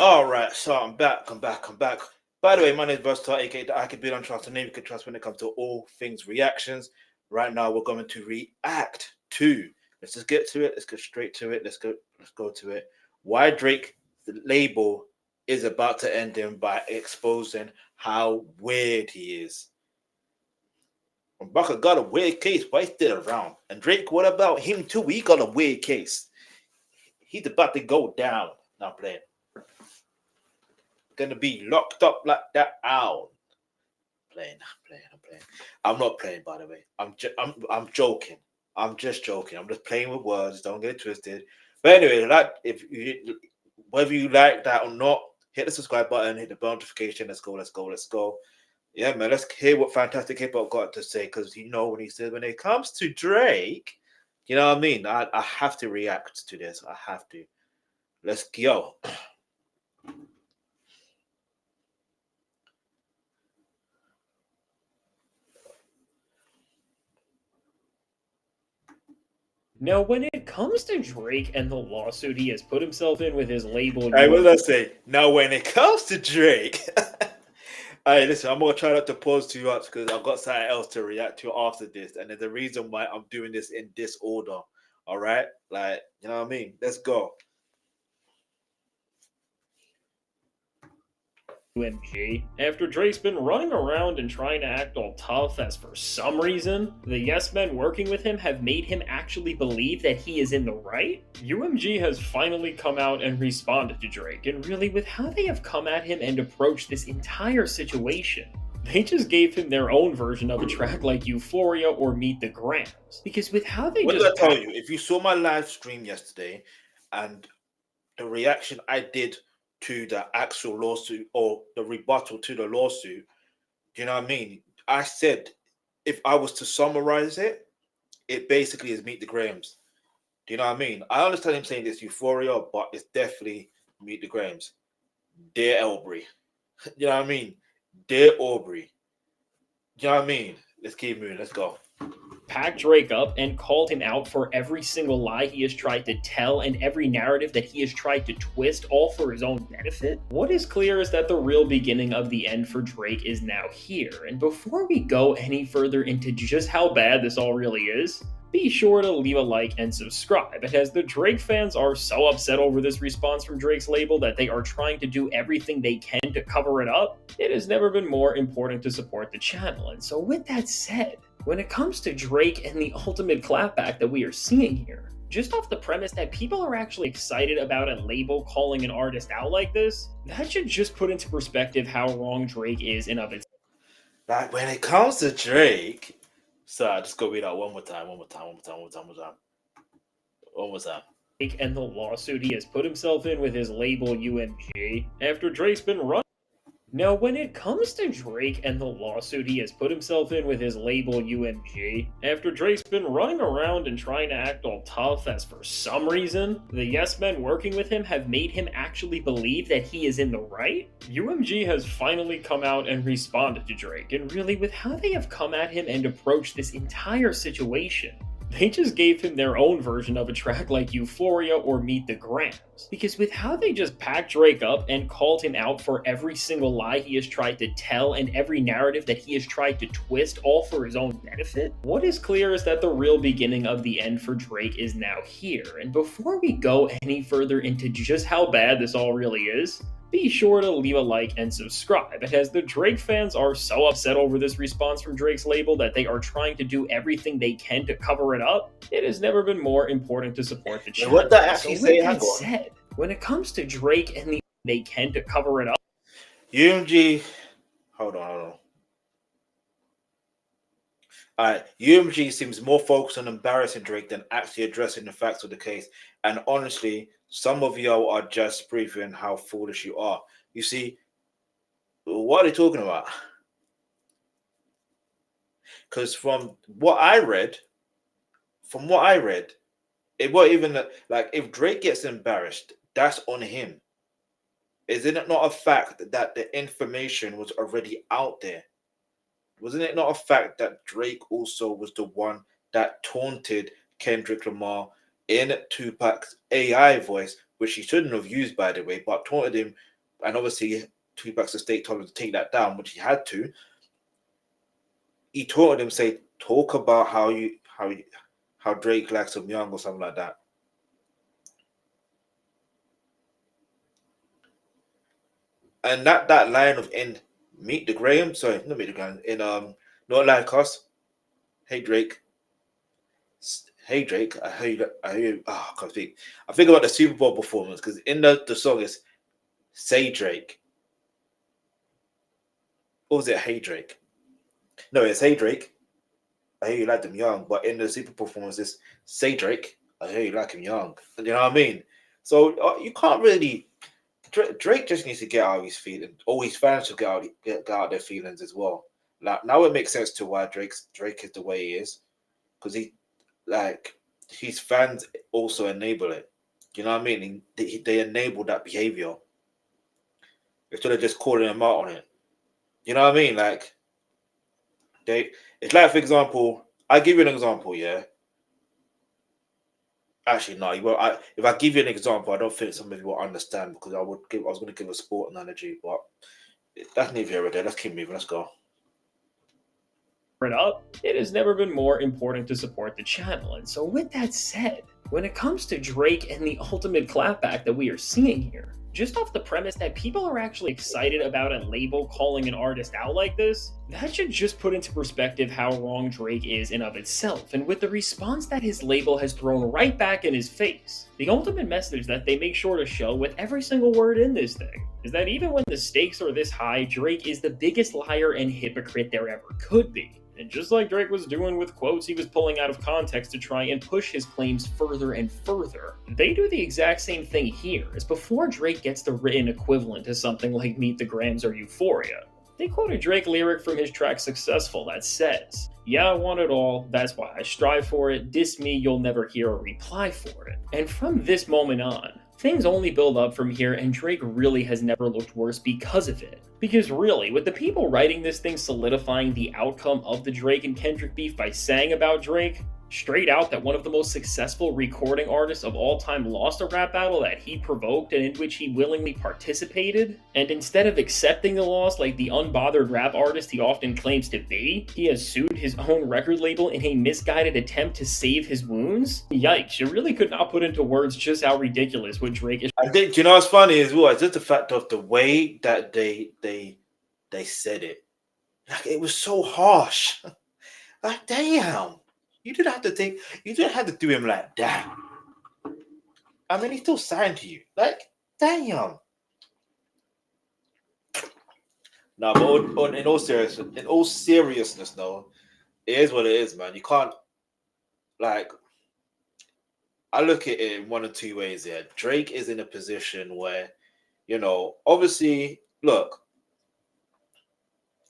All right, so I'm back. By the way, my name is Versatile, aka the Alkebulan trust, the name you can trust when it comes to all things reactions. Right now, we're going to react to. Let's just get to it. Let's get straight to it. Let's go to it. Why Drake, the label, is about to end him by exposing how weird he is. Baka got a weird case. Why still around? And Drake, what about him too? He got a weird case. He's about to go down. Not playing. Gonna be locked up like that owl. I'm playing. I'm not playing, by the way. I'm joking. I'm just joking. I'm just playing with words. Don't get it twisted. But anyway, like if you whether you like that or not, hit the subscribe button, hit the bell notification. Let's go. Yeah, man. Let's hear what Fantastic Hip Hop got to say because when he says when it comes to Drake, you know what I mean. I have to react to this. I have to. Let's go. Now, when it comes to Drake and the lawsuit he has put himself in with his label, Hey, what did I say? Now, when it comes to Drake, hey, listen, I'm gonna try not to pause too much because I've got something else to react to after this, and there's a reason why I'm doing this in this order. All right, like you know what I mean. Let's go. UMG, after Drake's been running around and trying to act all tough as for some reason, the yes men working with him have made him actually believe that he is in the right, UMG has finally come out and responded to Drake, and really with how they have come at him and approached this entire situation. They just gave him their own version of a track like Euphoria or Meet the Grams. Because with how they What did just I tell you? If you saw my live stream yesterday, and the reaction I did to the actual lawsuit or the rebuttal to the lawsuit, do you know what I mean? I said if I was to summarize it, it basically is Meet the Grahams. Do you know what I mean? I understand him saying this Euphoria, but it's definitely Meet the Grahams. Dear Elbury. You know what I mean? Dear Aubrey. You know what I mean? Let's keep moving. Let's go. packed Drake up and called him out for every single lie he has tried to tell and every narrative that he has tried to twist, all for his own benefit? What is clear is that the real beginning of the end for Drake is now here, and before we go any further into just how bad this all really is, be sure to leave a like and subscribe, as the Drake fans are so upset over this response from Drake's label that they are trying to do everything they can to cover it up. It has never been more important to support the channel, and so with that said, when it comes to Drake and the ultimate clapback that we are seeing here, just off the premise that people are actually excited about a label calling an artist out like this, that should just put into perspective how wrong Drake is in of itself. Like when it comes to Drake, sorry, just go read out one more time. And the lawsuit he has put himself in with his label UMG, after Drake's been running. Now, when it comes to Drake and the lawsuit he has put himself in with his label UMG, after Drake's been running around and trying to act all tough as for some reason, the yes men working with him have made him actually believe that he is in the right, UMG has finally come out and responded to Drake, and really with how they have come at him and approached this entire situation. They just gave him their own version of a track like Euphoria or Meet the Grams. Because with how they just packed Drake up and called him out for every single lie he has tried to tell and every narrative that he has tried to twist, all for his own benefit, what is clear is that the real beginning of the end for Drake is now here. And before we go any further into just how bad this all really is, be sure to leave a like and subscribe, as the Drake fans are so upset over this response from Drake's label that they are trying to do everything they can to cover it up. It has never been more important to support the channel. What that actually so say? with that said, when it comes to Drake and the they can to cover it up, UMG, hold on. All right, UMG seems more focused on embarrassing Drake than actually addressing the facts of the case. And honestly, some of y'all are just proving how foolish you are. You see, what are they talking about? Because from what I read, it wasn't even like if Drake gets embarrassed, that's on him. Isn't it not a fact that the information was already out there? Wasn't it not a fact that Drake also was the one that taunted Kendrick Lamar in Tupac's AI voice, which he shouldn't have used, by the way, but taunted him and obviously Tupac's estate told him to take that down, which he had to. He told him, say, talk about how Drake likes him young or something like that. And that line of in Meet the Graham, sorry, not Meet the Graham, in Not Like Us. Hey Drake, I hear you. Oh, I can't speak. I think about the Super Bowl performance because in the song is Say Drake. Or was it Hey Drake? No, it's Hey Drake. I hear you like them young, but in the Super performance is Say Drake. I hear you like him young. You know what I mean? So you can't really. Drake just needs to get out of his feelings. Or his fans should get out their feelings as well. Like now it makes sense to why Drake is the way he is, because his fans also enable it. You know what I mean? They enable that behavior instead of just calling them out on it. You know what I mean? Like it's like, for example, I give you an example. Yeah. Actually, no. If I give you an example, I don't think some of you will understand because I was going to give a sport analogy, but that's neither here nor there. Let's keep moving. Let's go. It has never been more important to support the channel. And so with that said, when it comes to Drake and the ultimate clapback that we are seeing here, just off the premise that people are actually excited about a label calling an artist out like this, that should just put into perspective how wrong Drake is in of itself, and with the response that his label has thrown right back in his face. The ultimate message that they make sure to show with every single word in this thing is that even when the stakes are this high, Drake is the biggest liar and hypocrite there ever could be. And just like Drake was doing with quotes he was pulling out of context to try and push his claims further and further, they do the exact same thing here, as before Drake gets the written equivalent to something like Meet the Grams or Euphoria. They quote a Drake lyric from his track Successful that says, "Yeah, I want it all, that's why I strive for it, diss me, you'll never hear a reply for it." And from this moment on, things only build up from here, and Drake really has never looked worse because of it. Because really, with the people writing this thing solidifying the outcome of the Drake and Kendrick beef by saying about Drake, straight out, that one of the most successful recording artists of all time lost a rap battle that he provoked and in which he willingly participated, and instead of accepting the loss like the unbothered rap artist he often claims to be, he has sued his own record label in a misguided attempt to save his wounds? Yikes, you really could not put into words just how ridiculous what Drake is. I think, you know what's funny as well? It's just the fact of the way that they said it. Like, it was so harsh. Like, damn. You didn't have to do him like that. I mean, he still signed to you. Like, damn. No, but in all seriousness, though, it is what it is, man. You can't, like, I look at it in one of two ways here. Drake is in a position where, you know, obviously, look,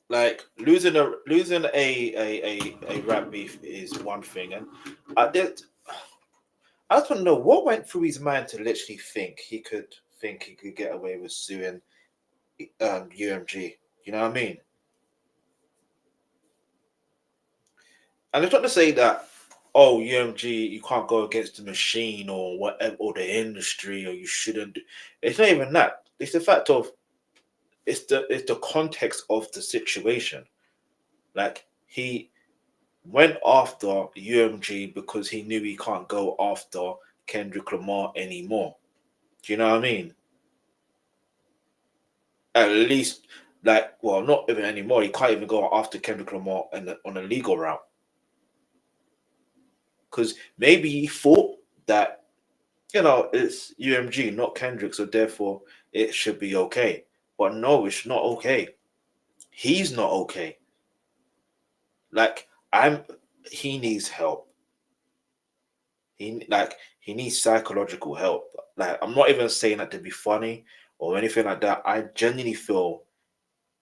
like losing a rap beef is one thing, and I just want to know what went through his mind to literally think he could get away with suing UMG. You know what I mean? And it's not to say that, oh, UMG, you can't go against the machine or whatever, or the industry, or you shouldn't. It's not even that. It's the fact of it's the context of the situation. Like, he went after UMG because he knew he can't go after Kendrick Lamar anymore. Do you know what I mean? At least, like, well, not even anymore. He can't even go after Kendrick Lamar on a legal route. Because maybe he thought that, you know, it's UMG, not Kendrick, so therefore it should be okay. But no, it's not okay. He's not okay. Like, he needs help. He needs psychological help. Like, I'm not even saying that to be funny or anything like that. I genuinely feel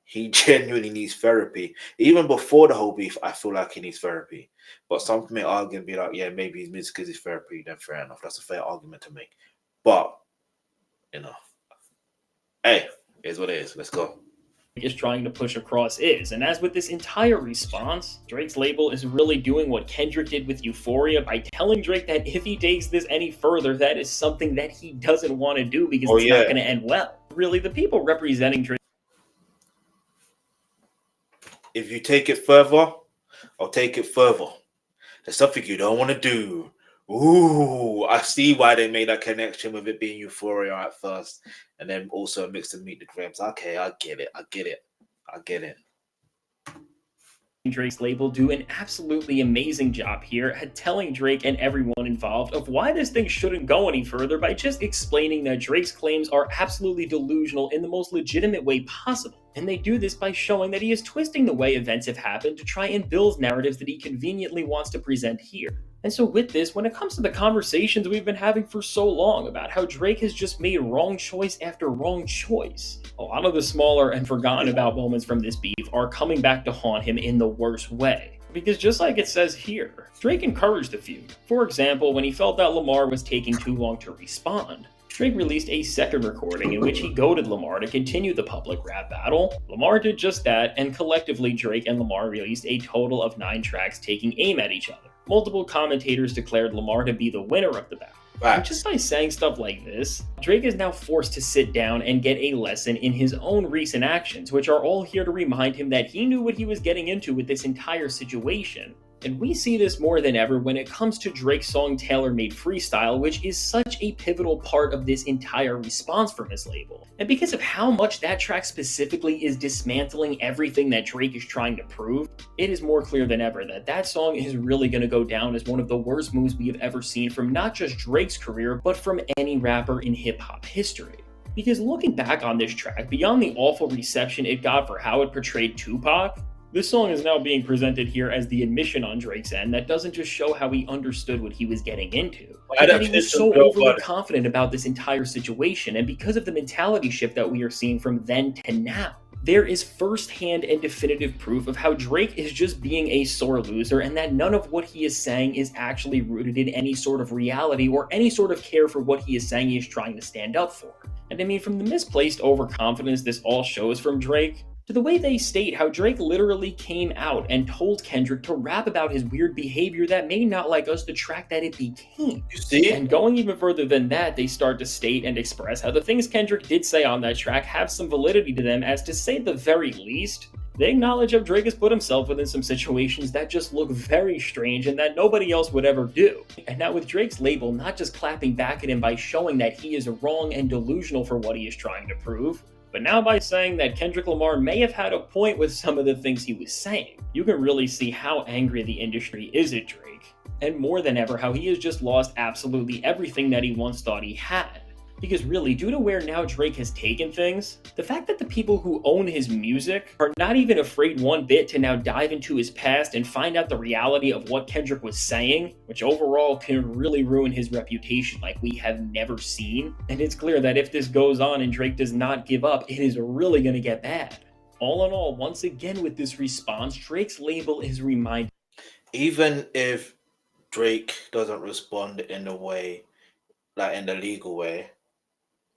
he genuinely needs therapy. Even before the whole beef, I feel like he needs therapy. But some may argue and be like, yeah, maybe his music is his therapy, then fair enough. That's a fair argument to make. But, you know, hey, here's what it is. Let's go. Is trying to push across is. And as with this entire response, Drake's label is really doing what Kendrick did with Euphoria by telling Drake that if he takes this any further, that is something that he doesn't want to do because it's not going to end well. really the people representing Drake. If you take it further, I'll take it further. There's something you don't want to do. Ooh, I see why they made that connection with it being Euphoria at first, and then also mixed and Meet the Grams. Okay, I get it. I get it. I get it. Drake's label do an absolutely amazing job here at telling Drake and everyone involved of why this thing shouldn't go any further by just explaining that Drake's claims are absolutely delusional in the most legitimate way possible. And they do this by showing that he is twisting the way events have happened to try and build narratives that he conveniently wants to present here. And so with this, when it comes to the conversations we've been having for so long about how Drake has just made wrong choice after wrong choice, a lot of the smaller and forgotten about moments from this beef are coming back to haunt him in the worst way. Because just like it says here, Drake encouraged the feud. For example, when he felt that Lamar was taking too long to respond, Drake released a second recording in which he goaded Lamar to continue the public rap battle. Lamar did just that, and collectively Drake and Lamar released a total of 9 tracks taking aim at each other. Multiple commentators declared Lamar to be the winner of the battle. And just by saying stuff like this, Drake is now forced to sit down and get a lesson in his own recent actions, which are all here to remind him that he knew what he was getting into with this entire situation. And we see this more than ever when it comes to Drake's song Tailor-Made Freestyle, which is such a pivotal part of this entire response from his label. And because of how much that track specifically is dismantling everything that Drake is trying to prove, it is more clear than ever that that song is really going to go down as one of the worst moves we have ever seen from not just Drake's career, but from any rapper in hip-hop history. Because looking back on this track, beyond the awful reception it got for how it portrayed Tupac, this song is now being presented here as the admission on Drake's end that doesn't just show how he understood what he was getting into, but that he was so overly confident about this entire situation, and because of the mentality shift that we are seeing from then to now, there is first-hand and definitive proof of how Drake is just being a sore loser and that none of what he is saying is actually rooted in any sort of reality or any sort of care for what he is saying he is trying to stand up for. And I mean, from the misplaced overconfidence this all shows from Drake, to the way they state how Drake literally came out and told Kendrick to rap about his weird behavior that made Not Like Us the track that it became. You see? And going even further than that, they start to state and express how the things Kendrick did say on that track have some validity to them, as to say the very least, they acknowledge how Drake has put himself within some situations that just look very strange and that nobody else would ever do. And now with Drake's label not just clapping back at him by showing that he is wrong and delusional for what he is trying to prove, but now by saying that Kendrick Lamar may have had a point with some of the things he was saying, you can really see how angry the industry is at Drake, and more than ever how he has just lost absolutely everything that he once thought he had. Because really, due to where now Drake has taken things, the fact that the people who own his music are not even afraid one bit to now dive into his past and find out the reality of what Kendrick was saying, which overall can really ruin his reputation like we have never seen. And it's clear that if this goes on and Drake does not give up, it is really going to get bad. All in all, once again with this response, Drake's label is reminded. Even if Drake doesn't respond in the way, like in the legal way,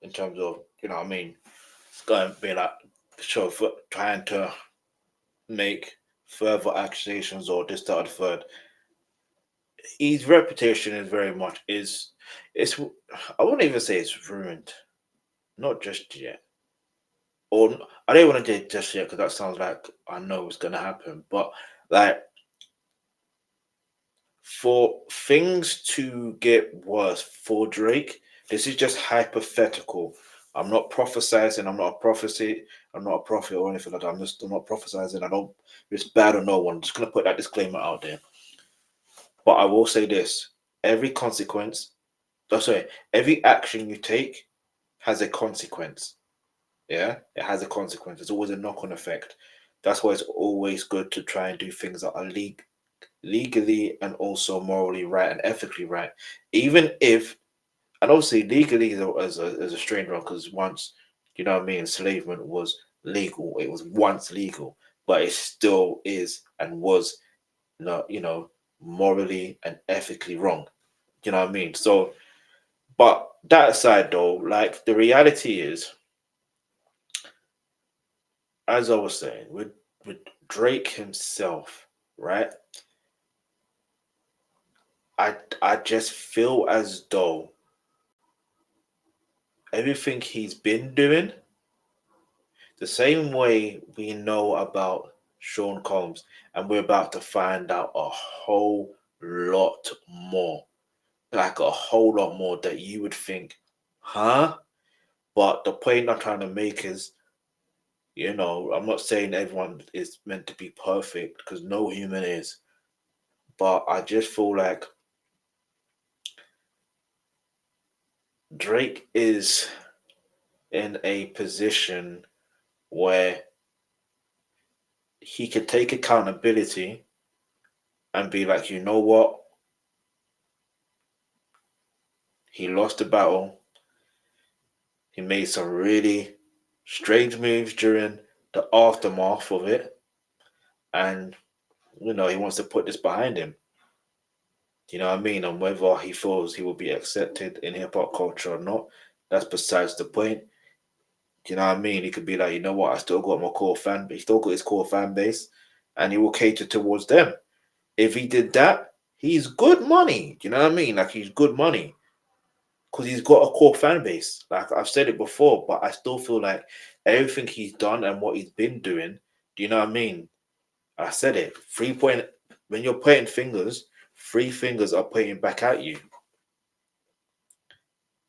in terms of, you know what I mean, it's going to be like trying to make further accusations or this, that, or the third. His reputation is very much it's I wouldn't even say it's ruined, not just yet. Or I don't want to say just yet because that sounds like I know it's gonna happen, but like for things to get worse for Drake, this is just hypothetical. I'm not prophesizing. I'm not a prophecy. I'm not a prophet or anything like that. I'm not prophesizing. I don't. It's bad on no one. I'm just gonna put that disclaimer out there. But I will say this: every consequence, every action you take has a consequence. Yeah, it has a consequence. There's always a knock-on effect. That's why it's always good to try and do things that are legally and also morally right and ethically right, even if. And obviously, legally is a strange one because once, you know what I mean, enslavement was legal. It was once legal, but it still is and was not, morally and ethically wrong. You know what I mean? So, but that aside, though, like the reality is, as I was saying, with Drake himself, right? I just feel as though everything he's been doing The same way we know about Sean Combs, and we're about to find out a whole lot more, like a whole lot more that you would think, huh? But the point I'm trying to make is, I'm not saying everyone is meant to be perfect because no human is, but I just feel like Drake is in a position where he could take accountability and be like, you know what? He lost the battle. He made some really strange moves during the aftermath of it. And, he wants to put this behind him. You know what I mean? And whether he feels he will be accepted in hip hop culture or not, that's besides the point. You know what I mean? He could be like, you know what? I still got my core fan, but he still got his core fan base, and he will cater towards them. If he did that, he's good money. You know what I mean? Like, he's good money because he's got a core fan base. Like I've said it before, but I still feel like everything he's done and what he's been doing. Do you know what I mean? I said it. 3 point. When you're pointing fingers, 3 fingers are pointing back at you,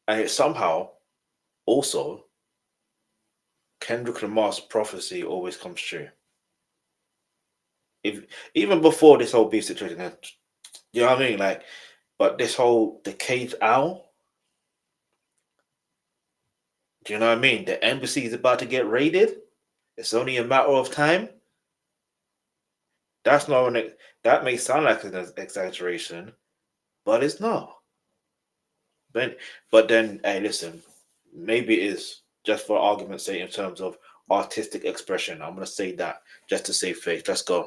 and it somehow also Kendrick Lamar's prophecy always comes true. If even before this whole beef situation, you know what I mean? Like, but this whole the caged owl, do you know what I mean? The embassy is about to get raided. It's only a matter of time. That's not that may sound like an exaggeration, but it's not. But then, hey, listen, maybe it is just for argument's sake in terms of artistic expression. I'm gonna say that just to save face. Let's go.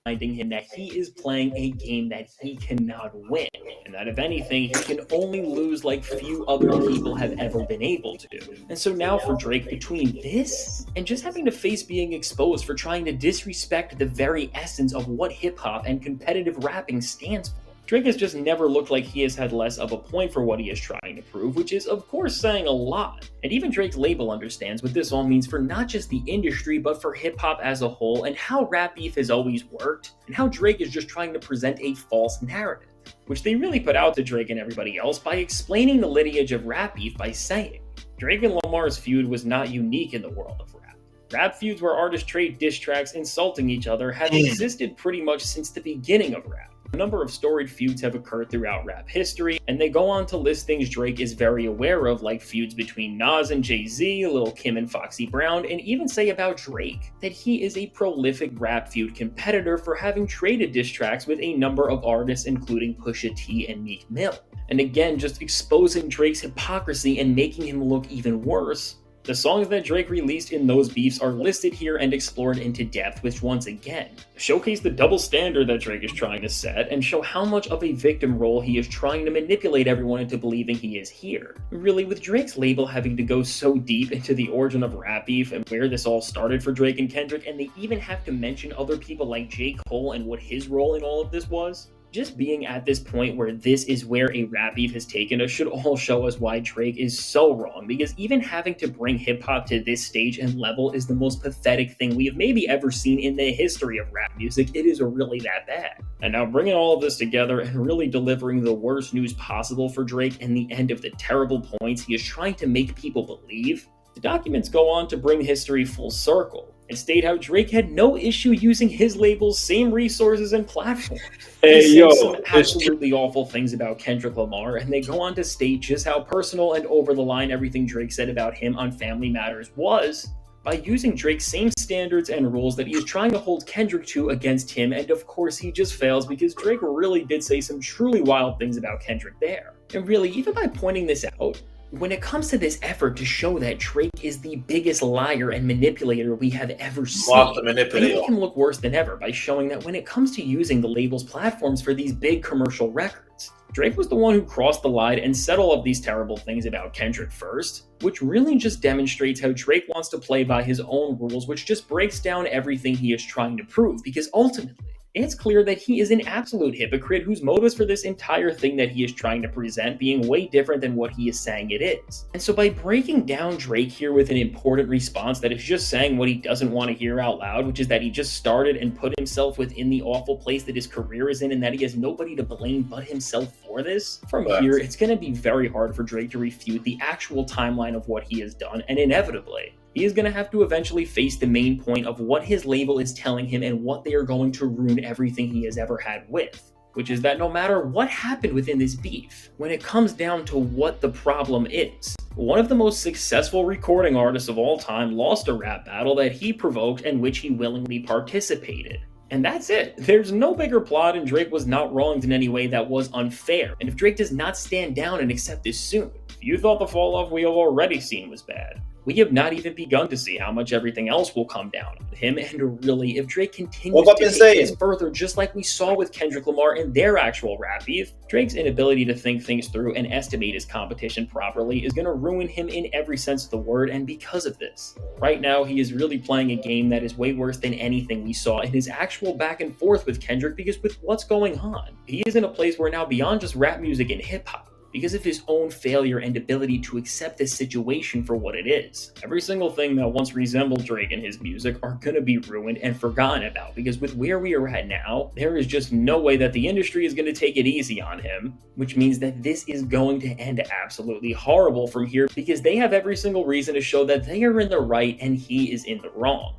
Reminding him that he is playing a game that he cannot win, and that if anything, he can only lose like few other people have ever been able to. And so now for Drake, between this and just having to face being exposed for trying to disrespect the very essence of what hip-hop and competitive rapping stands for, Drake has just never looked like he has had less of a point for what he is trying to prove, which is of course saying a lot. And even Drake's label understands what this all means for not just the industry, but for hip-hop as a whole, and how rap beef has always worked, and how Drake is just trying to present a false narrative, which they really put out to Drake and everybody else by explaining the lineage of rap beef by saying, Drake and Lamar's feud was not unique in the world of rap. Rap feuds where artists trade diss tracks insulting each other have existed pretty much since the beginning of rap. A number of storied feuds have occurred throughout rap history, and they go on to list things Drake is very aware of, like feuds between Nas and Jay-Z, Lil Kim and Foxy Brown, and even say about Drake that he is a prolific rap feud competitor for having traded diss tracks with a number of artists including Pusha T and Meek Mill. And again, just exposing Drake's hypocrisy and making him look even worse. The songs that Drake released in those beefs are listed here and explored into depth, which once again showcase the double standard that Drake is trying to set and show how much of a victim role he is trying to manipulate everyone into believing he is here. Really, with Drake's label having to go so deep into the origin of rap beef and where this all started for Drake and Kendrick, and they even have to mention other people like J. Cole and what his role in all of this was, just being at this point where this is where a rap beef has taken us should all show us why Drake is so wrong, because even having to bring hip-hop to this stage and level is the most pathetic thing we have maybe ever seen in the history of rap music. It is really that bad. And now bringing all of this together and really delivering the worst news possible for Drake and the end of the terrible points he is trying to make people believe, the documents go on to bring history full circle and state how Drake had no issue using his label's same resources and platforms. They say some absolutely awful things about Kendrick Lamar, and they go on to state just how personal and over the line everything Drake said about him on Family Matters was, by using Drake's same standards and rules that he is trying to hold Kendrick to against him, and of course he just fails because Drake really did say some truly wild things about Kendrick there. And really, even by pointing this out, when it comes to this effort to show that Drake is the biggest liar and manipulator we have ever seen, they make him look worse than ever by showing that when it comes to using the label's platforms for these big commercial records, Drake was the one who crossed the line and said all of these terrible things about Kendrick first, which really just demonstrates how Drake wants to play by his own rules, which just breaks down everything he is trying to prove, because ultimately, it's clear that he is an absolute hypocrite whose motives for this entire thing that he is trying to present being way different than what he is saying it is. And so by breaking down Drake here with an important response that is just saying what he doesn't want to hear out loud, which is that he just started and put himself within the awful place that his career is in and that he has nobody to blame but himself for this, from here it's going to be very hard for Drake to refute the actual timeline of what he has done, and inevitably he is going to have to eventually face the main point of what his label is telling him and what they are going to ruin everything he has ever had with. Which is that no matter what happened within this beef, when it comes down to what the problem is, one of the most successful recording artists of all time lost a rap battle that he provoked and which he willingly participated. And that's it. There's no bigger plot, and Drake was not wronged in any way that was unfair. And if Drake does not stand down and accept this soon, if you thought the fall off we have already seen was bad, we have not even begun to see how much everything else will come down on him. And really, if Drake continues to take this further, just like we saw with Kendrick Lamar in their actual rap beef, Drake's inability to think things through and estimate his competition properly is going to ruin him in every sense of the word. And because of this, right now he is really playing a game that is way worse than anything we saw in his actual back and forth with Kendrick, because with what's going on, he is in a place where now beyond just rap music and hip hop, because of his own failure and ability to accept this situation for what it is, every single thing that once resembled Drake and his music are going to be ruined and forgotten about, because with where we are at now, there is just no way that the industry is going to take it easy on him, which means that this is going to end absolutely horrible from here, because they have every single reason to show that they are in the right and he is in the wrong.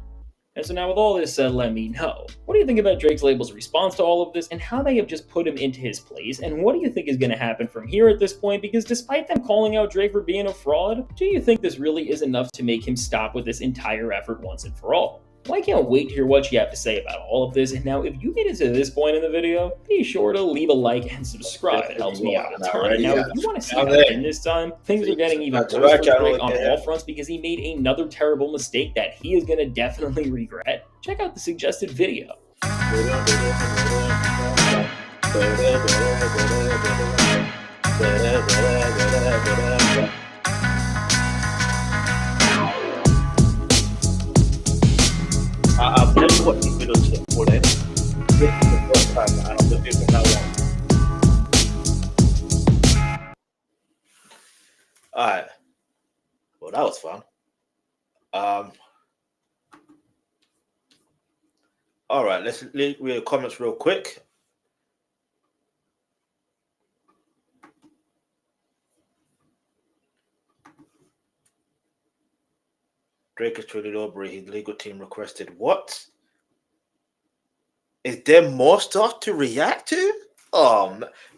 And so now with all this said, let me know, what do you think about Drake's label's response to all of this and how they have just put him into his place, and what do you think is going to happen from here at this point? Because despite them calling out Drake for being a fraud, do you think this really is enough to make him stop with this entire effort once and for all? Well, I can't wait to hear what you have to say about all of this. And now, if you made it to this point in the video, be sure to leave a like and subscribe. It helps me out a ton. And now, if you want to see how in this time, things are getting even worse for Drake on all fronts because he made another terrible mistake that he is going to definitely regret. Check out the suggested video. I've never watched these videos before then. This is the first time, and I'm just doing that one. Alright. Well, that was fun. Alright, let's read the comments real quick. Drake is truly Aubrey. His legal team requested what? Is there more stuff to react to?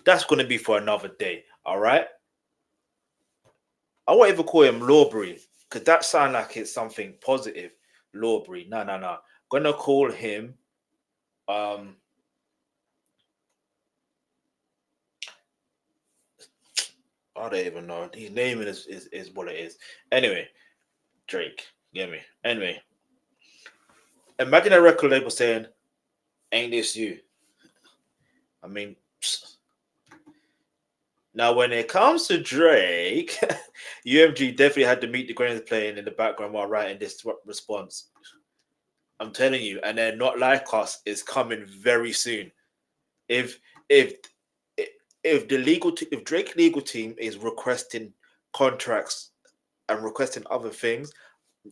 That's going to be for another day. All right. I won't even call him Lawbury because that sounds like it's something positive. Lawbury. No. Gonna call him. I don't even know. His name is what it is. Anyway, Drake. Get me. Anyway, imagine a record label saying, "Ain't this you?" I mean, now when it comes to Drake, UMG definitely had to meet the Grains playing in the background while writing this response. I'm telling you, and then Not Like Us is coming very soon. If Drake legal team is requesting contracts and requesting other things,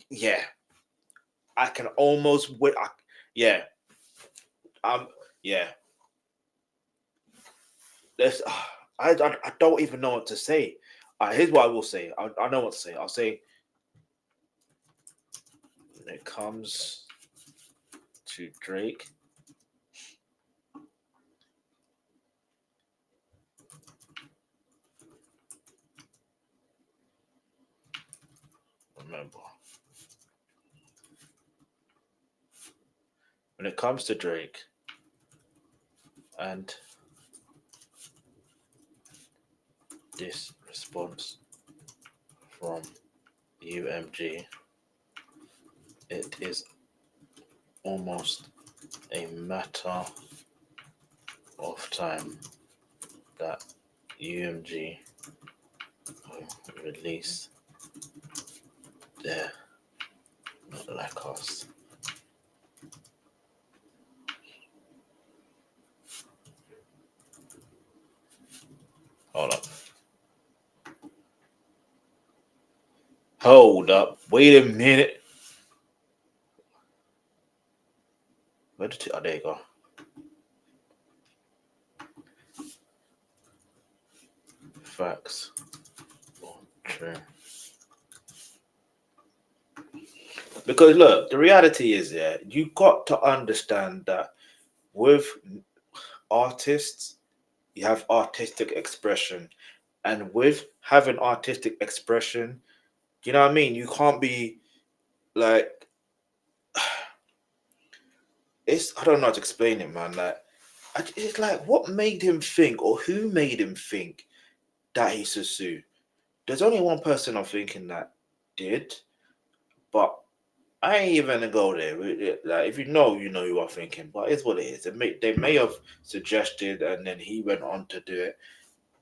yeah, I can almost wait. Yeah. I don't even know what to say. Here's what I will say. I know what to say. I'll say when it comes to Drake, remember, when it comes to Drake and this response from UMG, it is almost a matter of time that UMG will release their Not Like Us Hold up. Wait a minute. Where did it? Oh, there you go. Facts. True. Because look, the reality is, yeah, you got to understand that with artists, you have artistic expression, and with having artistic expression, you know what I mean? You can't be like, it's, I don't know how to explain it, man. Like, it's like, what made him think, or who made him think that he should sue? There's only one person I'm thinking that did, but I ain't even gonna go there. Like, if you know, you know who I'm thinking. But it's what it is. They may have suggested, and then he went on to do it.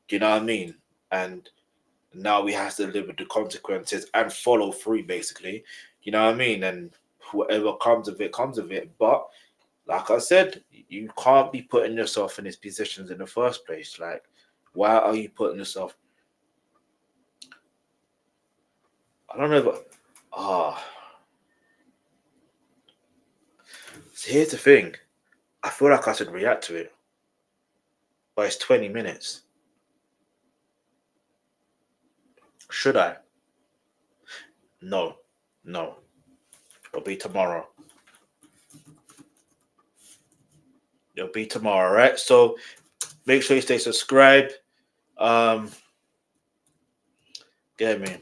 Do you know what I mean? And now he has to live with the consequences and follow through, basically. You know what I mean? And whatever comes of it, comes of it. But like I said, you can't be putting yourself in these positions in the first place. Like, why are you putting yourself? I don't know, but so here's the thing. I feel like I should react to it, but it's 20 minutes. Should I? No, no. It'll be tomorrow. It'll be tomorrow, right? So make sure you stay subscribed. Um, get me.